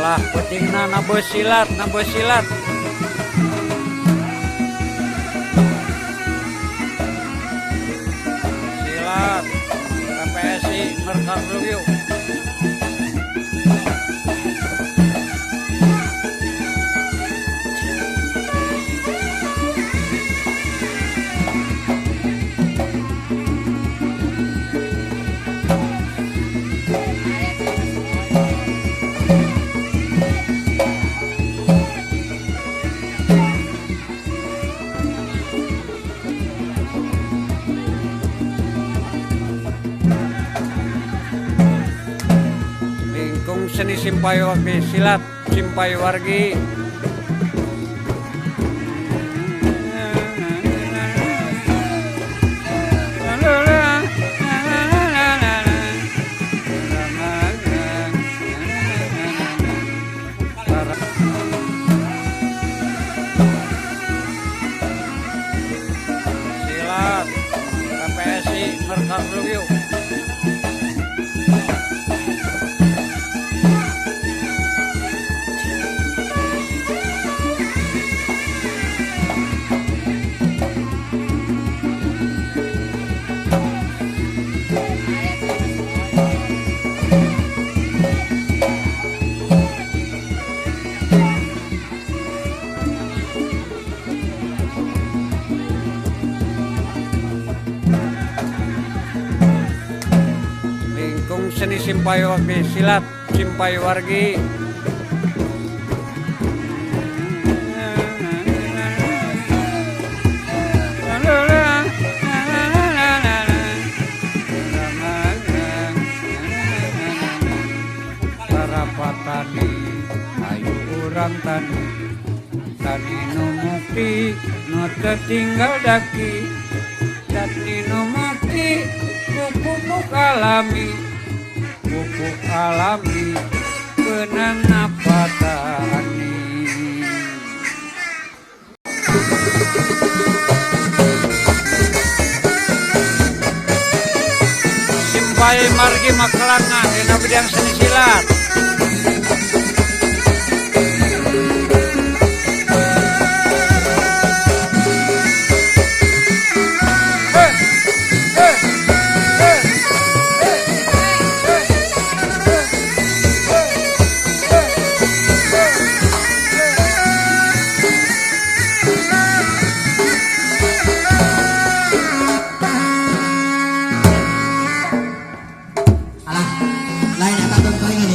Salah pentingna nabeus silat silat KPSI Merkar yuk. Seni Simpaywargi silat Simpaywargi silat KPSI Merkar yuk. Seni Simpaywargi silat Simpaywargi para patani ayu urang tani nu mukti nu tertinggal daki tani nu mukti pupuk alami pupuk alami benang napatani Simpaywargi Makelana dina bidang seni silat.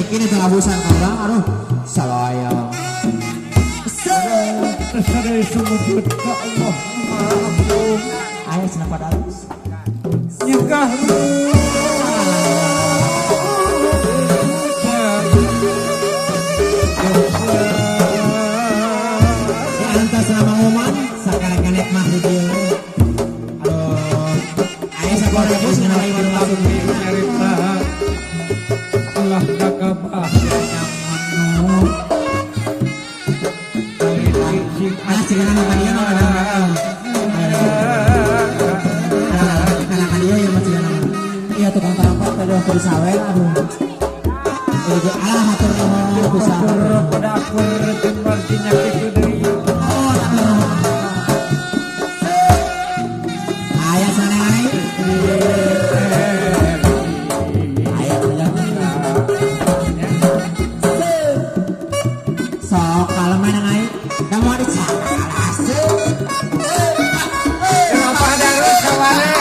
Ini pengabusan kembang, aduh salayang sadari sumujud ke Allah maafum ayo senang pada halus nyegah antas selama umat sekarang kanek mah di dia aduh ayo sekolah bos ngenalai baru langsung cerita Allah jaga bahagianya manu jangan nama dia anak dia yang masih nama iya tukang terampar tadi waktu di sawel aduh alah hatur nuhun bisa pada aku retembar penyakit itu dari ayah sana sok kalau main naik dan mau dicatat Kenapa ada lu sawale?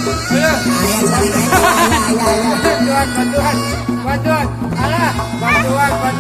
Bantuan, bantuan, bantuan, alah, bantuan,